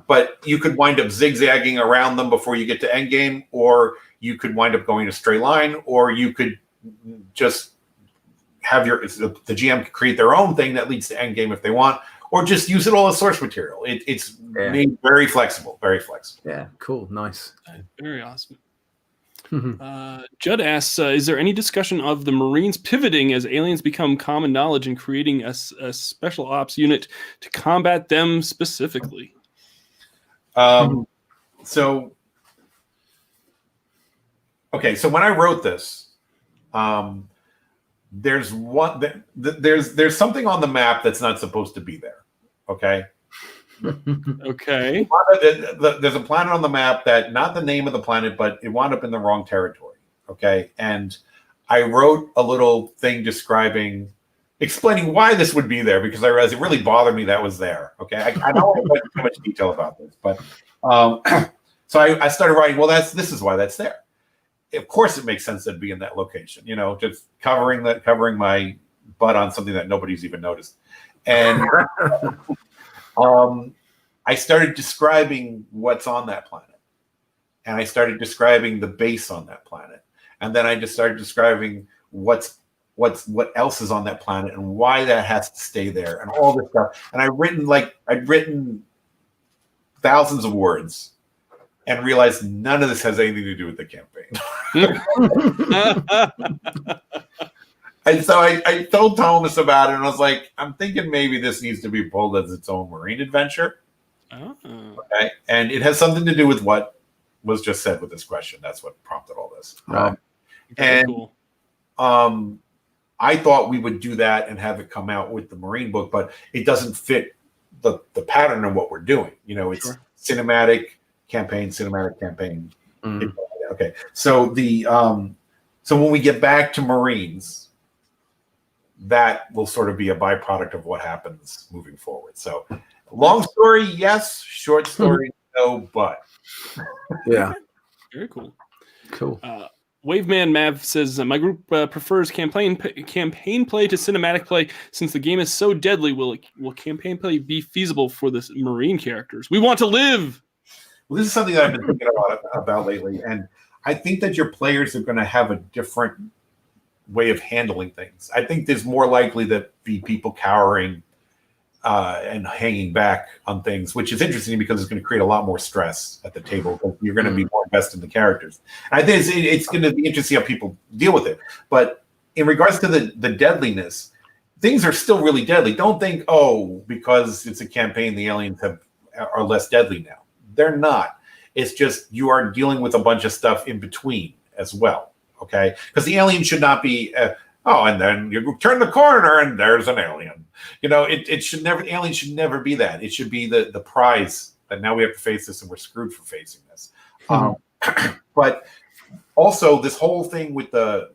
but you could wind up zigzagging around them before you get to endgame, or you could wind up going a straight line, or you could just have the GM create their own thing that leads to endgame if they want, or just use it all as source material. It's made very flexible, very flexible. Yeah, cool, nice. Very awesome. Judd asks, is there any discussion of the Marines pivoting as aliens become common knowledge and creating a special ops unit to combat them specifically? So when I wrote this, there's something on the map that's not supposed to be there. Okay. Okay. There's a planet on the map that, not the name of the planet, but it wound up in the wrong territory. Okay. And I wrote a little thing explaining why this would be there, because I realized it really bothered me that was there. Okay. I don't want to go into too much detail about this, but so I started writing, well, this is why that's there. Of course it makes sense to be in that location, just covering my butt on something that nobody's even noticed. And I started describing what's on that planet, and I started describing the base on that planet, and then I just started describing what else is on that planet and why that has to stay there and all this stuff. And I'd written thousands of words and realized none of this has anything to do with the campaign. And so I told Thomas about it, and I was like, I'm thinking maybe this needs to be pulled as its own Marine adventure. Oh. Okay. And it has something to do with what was just said with this question. That's what prompted all this. Right. Cool. I thought we would do that and have it come out with the Marine book, but it doesn't fit the pattern of what we're doing. It's Sure. cinematic campaign. Okay. So so when we get back to Marines, that will sort of be a byproduct of what happens moving forward. So long story, yes. Short story, no, but. Yeah. Very cool. Cool. Waveman Mav says, my group prefers campaign play to cinematic play. Since the game is so deadly, will campaign play be feasible for the Marine characters? We want to live! Well, this is something that I've been thinking about lately, and I think that your players are going to have a different way of handling things. I think there's more likely to be people cowering and hanging back on things, which is interesting because it's going to create a lot more stress at the table. You're going to be more invested in the characters. And I think it's going to be interesting how people deal with it. But in regards to the deadliness, things are still really deadly. Don't think, because it's a campaign, the aliens are less deadly now. They're not. It's just you are dealing with a bunch of stuff in between as well. Okay, because the alien should not be. And then you turn the corner and there's an alien. It should never. The alien should never be that. It should be the prize that now we have to face this and we're screwed for facing this. But also this whole thing with the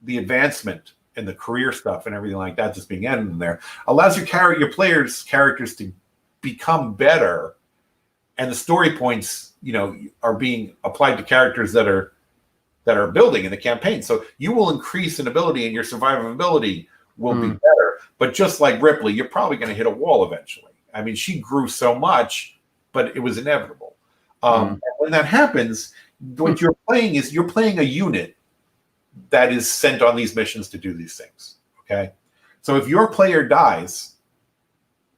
advancement and the career stuff and everything like that just being added in there allows your players' characters to become better, and the story points are being applied to characters that are building in the campaign. So you will increase in ability and your survivability will be better. But just like Ripley, you're probably going to hit a wall eventually. I mean, she grew so much, but it was inevitable. And when that happens, what you're playing is you're playing a unit that is sent on these missions to do these things. Okay. So if your player dies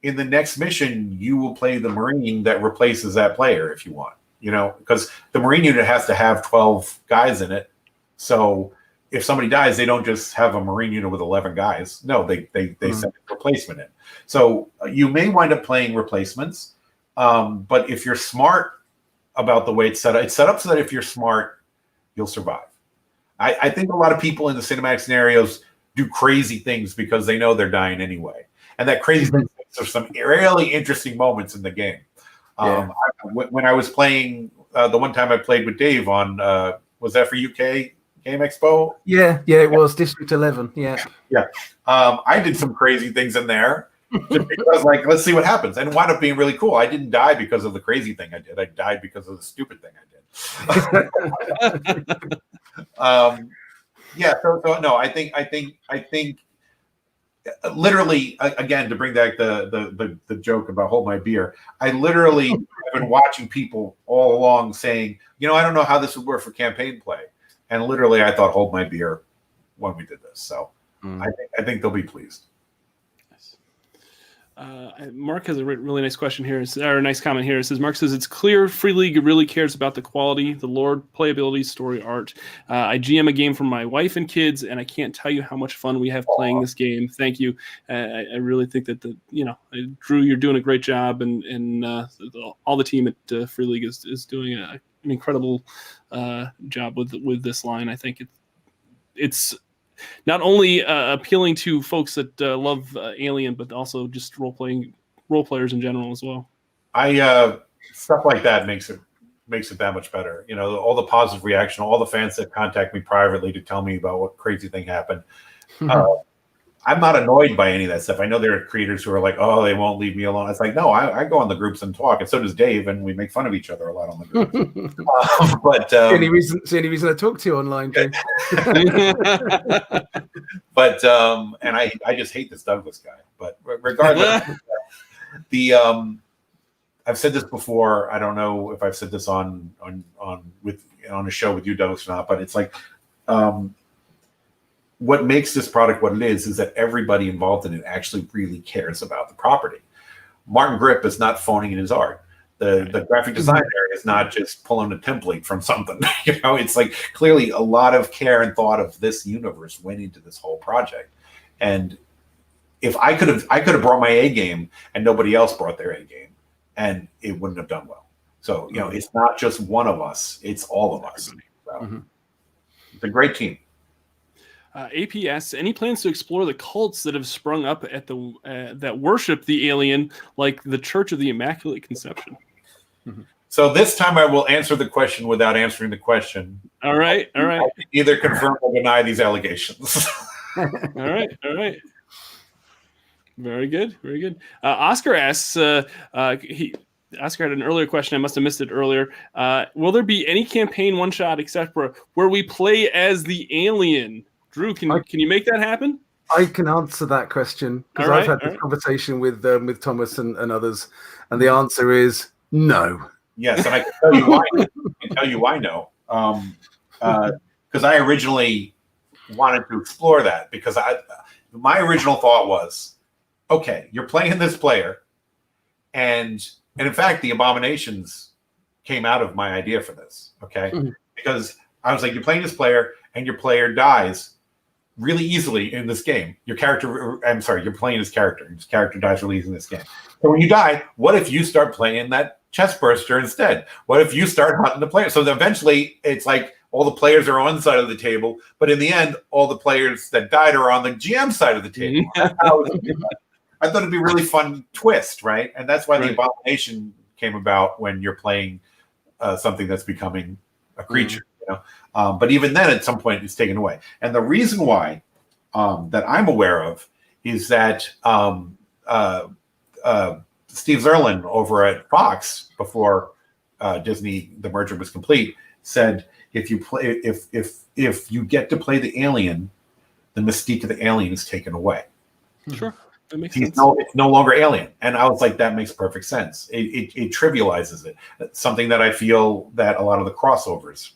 in the next mission, you will play the Marine that replaces that player if you want. Because the Marine unit has to have 12 guys in it. So if somebody dies, they don't just have a Marine unit with 11 guys. No, they send a replacement in. So you may wind up playing replacements. But if you're smart about the way it's set up so that if you're smart, you'll survive. I think a lot of people in the cinematic scenarios do crazy things because they know they're dying anyway. And that crazy things are some really interesting moments in the game. When I was playing, the one time I played with Dave on, was that for UK Game Expo? Yeah, it was District 11. Yeah. I did some crazy things in there just because, let's see what happens, and it wound up being really cool. I didn't die because of the crazy thing I did. I died because of the stupid thing I did. So no, I think literally, again, to bring back the joke about hold my beer, I literally have been watching people all along saying, I don't know how this would work for campaign play, and literally I thought hold my beer when we did this. So I think they'll be pleased. Mark has a really nice question here, or a nice comment here. It says, Mark says, it's clear Free League really cares about the quality, the lore, playability, story, art. I GM a game for my wife and kids, and I can't tell you how much fun we have playing this game. Thank you. I really think that Drew, you're doing a great job, and all the team at Free League is doing an incredible job with this line. I think it's not only appealing to folks that love Alien, but also just role players in general as well. Stuff like that makes it that much better. All the positive reaction, all the fans that contact me privately to tell me about what crazy thing happened. I'm not annoyed by any of that stuff. I know there are creators who are like, oh, they won't leave me alone. It's like, no, I go on the groups and talk, and so does Dave, and we make fun of each other a lot on the groups. But any reason I talk to you online, Dave. But and I just hate this Douglas guy. But regardless, I've said this before. I don't know if I've said this on a show with you, Douglas, or not. But it's like, what makes this product what it is that everybody involved in it actually really cares about the property. Martin Grip is not phoning in his art. The graphic design area is not just pulling a template from something. It's like clearly a lot of care and thought of this universe went into this whole project. And if I could have brought my A game and nobody else brought their A game, and it wouldn't have done well. So it's not just one of us; it's all of us. So, it's a great team. APS, any plans to explore the cults that have sprung up at that worship the alien, like the Church of the Immaculate Conception? So this time I will answer the question without answering the question. All right. I can either confirm or deny these allegations. All right. Very good. Oscar asks, Oscar had an earlier question. I must have missed it earlier. Will there be any campaign one-shot except for where we play as the alien? Drew, can you make that happen? I can answer that question because I've had this conversation with Thomas and others, and the answer is no. Yes, and I can tell you why. No. Because I originally wanted to explore that because my original thought was, okay, you're playing this player, and in fact, the abominations came out of my idea for this. Okay, because I was like, you're playing this player, and your player dies really easily in this game. You're playing his character. His character dies really easily in this game. So when you die, what if you start playing that chest burster instead? What if you start hunting the player? So eventually it's like all the players are on one side of the table, but in the end, all the players that died are on the GM side of the table. I thought it'd be a really fun twist, right? And that's why the abomination came about when you're playing something that's becoming a creature. But even then, at some point, it's taken away. And the reason why that I'm aware of is that Steve Zerlin over at Fox, before Disney, the merger was complete, said if you get to play the alien, the mystique of the alien is taken away. Sure. That makes sense. It's no longer alien. And I was like, that makes perfect sense. It trivializes it. Something that I feel that a lot of the crossovers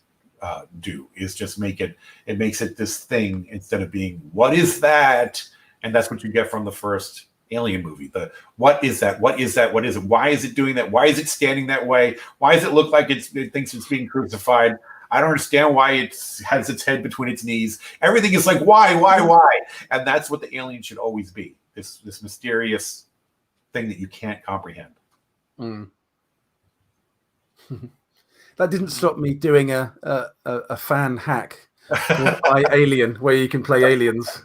do is just it makes it this thing instead of being, what is that? And that's what you get from the first Alien movie. What is that? What is that? What is it? Why is it doing that? Why is it standing that way? Why does it look like it thinks it's being crucified? I don't understand why it has its head between its knees. Everything is like, why? And that's what the alien should always be. This mysterious thing that you can't comprehend. That didn't stop me doing a fan hack by Alien, where you can play aliens,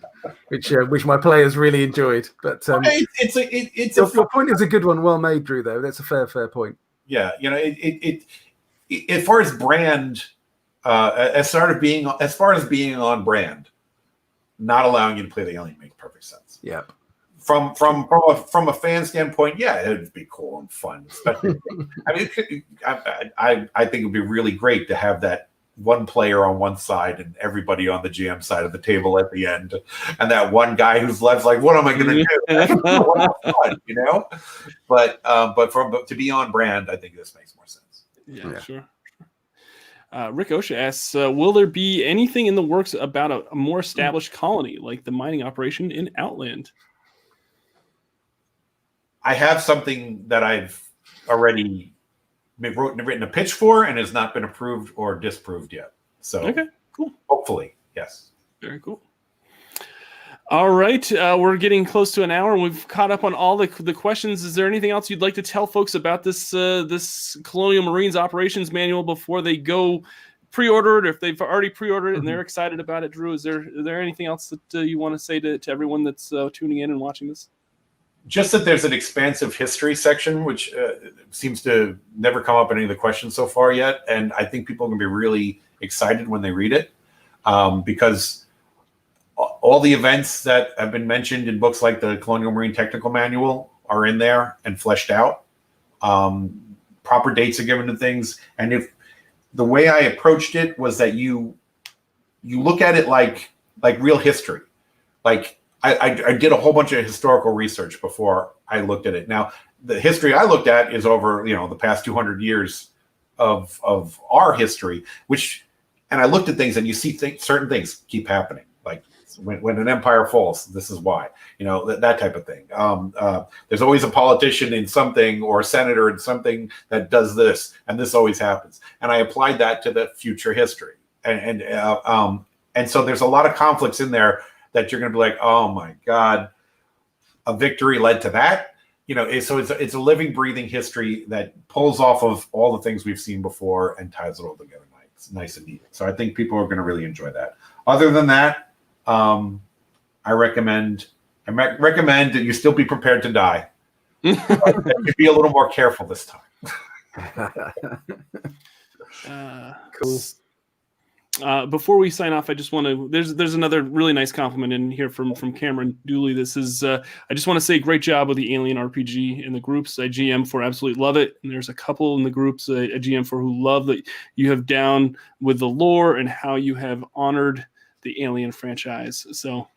which my players really enjoyed. But your point is a good one, well made, Drew. Though that's a fair point. Yeah, it as far as brand, as far as being on brand, not allowing you to play the alien makes perfect sense. Yeah. From a fan standpoint, yeah, it would be cool and fun. Especially, I think it would be really great to have that one player on one side and everybody on the GM side of the table at the end, and that one guy who's left like, what am I going to do? You know, but to be on brand, I think this makes more sense. Yeah. Sure. Rick Osha asks, will there be anything in the works about a more established colony like the mining operation in Outland? I have something that I've already written a pitch for and has not been approved or disproved yet. So okay, cool. Hopefully, yes. Very cool. All right, we're getting close to an hour. We've caught up on all the questions. Is there anything else you'd like to tell folks about this this Colonial Marines Operations Manual before they go pre-order it, or if they've already pre-ordered it and they're excited about it? Drew, is there anything else that you want to say to everyone that's tuning in and watching this? Just that there's an expansive history section, which seems to never come up in any of the questions so far yet. And I think people are going to be really excited when they read it, because all the events that have been mentioned in books like the Colonial Marine Technical Manual are in there and fleshed out. Proper dates are given to things. And if the way I approached it was that you look at it like real history. Like I did a whole bunch of historical research before I looked at it. Now, the history I looked at is over, the past 200 years of our history, and I looked at things and you see certain things keep happening. Like when an empire falls, this is why, that type of thing. There's always a politician in something or a senator in something that does this, and this always happens. And I applied that to the future history. And so there's a lot of conflicts in there that you're going to be like, oh my God, a victory led to that. So it's a living, breathing history that pulls off of all the things we've seen before and ties it all together nice and neat. So I think people are going to really enjoy that. Other than that, I recommend that you still be prepared to die. But be a little more careful this time. Cool. Before we sign off, I just want to. There's another really nice compliment in here from Cameron Dooley. This is. I just want to say, great job with the Alien RPG in the groups. I GM for absolutely love it, and there's a couple in the groups I GM for who love that you have down with the lore and how you have honored the Alien franchise. So,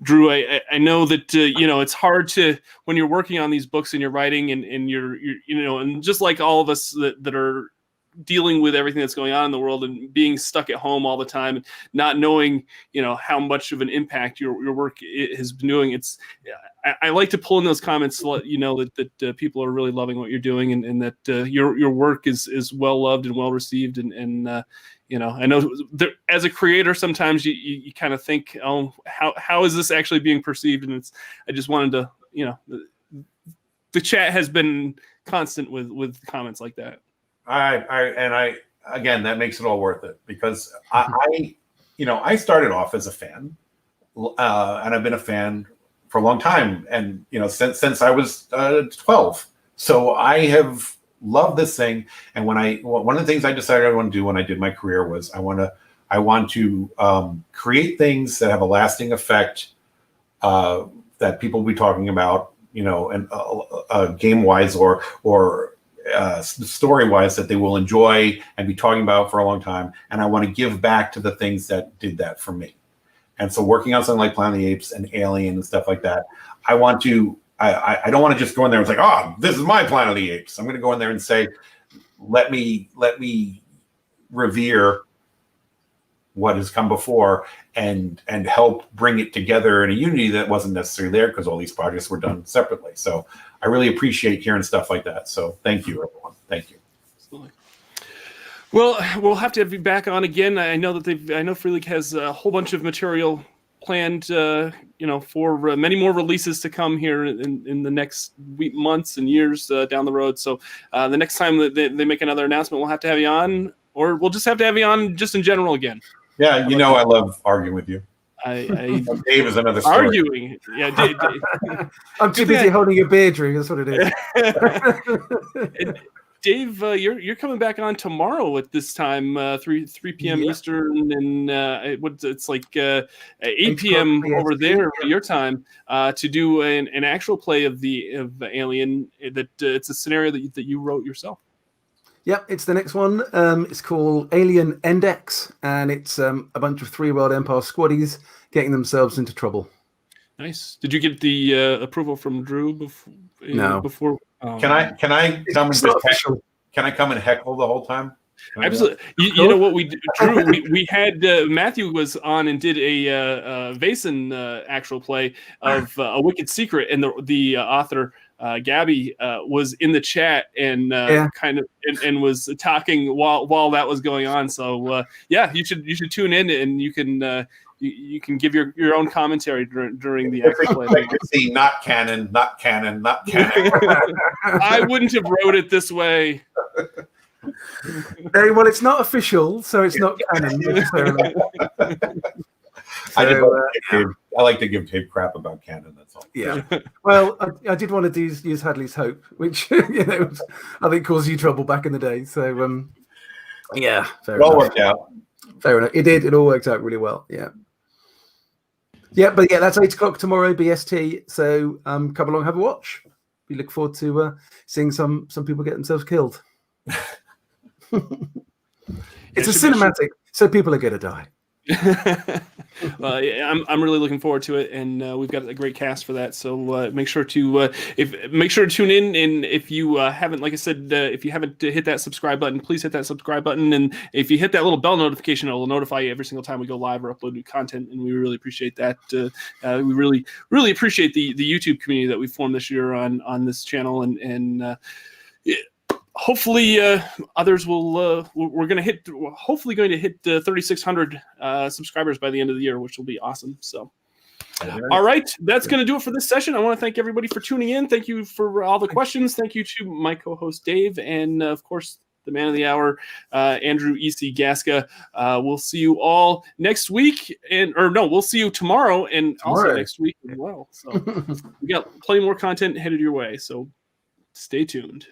Drew, I know that it's hard to when you're working on these books and you're writing and you're and just like all of us that are dealing with everything that's going on in the world and being stuck at home all the time and not knowing, how much of an impact your work has been doing. I like to pull in those comments to let you know that people are really loving what you're doing and that your work is well loved and well received. And I know as a creator, sometimes you kind of think, oh, how is this actually being perceived? And I just wanted to, the chat has been constant with comments like that. I again, that makes it all worth it because I started off as a fan, and I've been a fan for a long time, and since I was 12. So I have loved this thing. And one of the things I decided I want to do when I did my career was I want to create things that have a lasting effect that people will be talking about, and game wise or story wise that they will enjoy and be talking about for a long time. And I want to give back to the things that did that for me. And so working on something like Planet of the Apes and Alien and stuff like that, I don't want to just go in there and say, oh, this is my Planet of the Apes. I'm going to go in there and say, let me revere what has come before and help bring it together in a unity that wasn't necessarily there because all these projects were done separately. So I really appreciate hearing stuff like that. So thank you, everyone. Thank you. Absolutely. Well, we'll have to have you back on again. I know that Free League has a whole bunch of material planned, for many more releases to come here in the next months and years down the road. So the next time that they make another announcement, we'll have to have you on, or we'll just have to have you on just in general again. Yeah, I love arguing with you. Dave is another story. Arguing. Yeah, Dave. I'm too busy holding a beer, Drew. That's what it is. Dave, you're coming back on tomorrow at this time, 3 p.m. Eastern, and it's like 8 p.m. over there your time to do an actual play of Alien. That it's a scenario that you wrote yourself. Yep, it's the next one. It's called Alien Index, and it's a bunch of 3 World Empire squaddies getting themselves into trouble. Nice. Did you get the approval from Drew before? No. Before. Can I come and It's not official. can I come and heckle the whole time? Absolutely. You know what we did, Drew? We had Matthew was on and did a Vason actual play of A Wicked Secret, and the author Gabby was in the chat and kind of and was talking while that was going on. So yeah, you should tune in and you can. You can give your own commentary during the actual play. See, not canon, not canon, not canon. I wouldn't have wrote it this way. Well, it's not official, so it's not canon. I like to give Dave crap about canon. That's all. Yeah. Well, I did want to use Hadley's Hope, which I think caused you trouble back in the day. So yeah, fair enough. It all worked out. Fair enough. It did. It all worked out really well. Yeah. Yeah, but yeah, that's 8 o'clock tomorrow, BST. So come along, have a watch. We look forward to seeing some people get themselves killed. It's a cinematic, so people are going to die. Well, yeah, I'm really looking forward to it, and we've got a great cast for that. So make sure to tune in. And if you haven't, like I said, if you haven't hit that subscribe button, please hit that subscribe button. And if you hit that little bell notification, it will notify you every single time we go live or upload new content. And we really appreciate that. We really appreciate the YouTube community that we formed this year on this channel, and hopefully others will we're going to hit 3,600 subscribers by the end of the year, which will be awesome. So all right, that's going to do it for this session. I want to thank everybody for tuning in. Thank you for all the questions. Thank you to my co-host Dave, and of course the man of the hour, Andrew E.C. Gaska. We'll see you all next week, we'll see you tomorrow and also next week as well. So we got plenty more content headed your way, so stay tuned.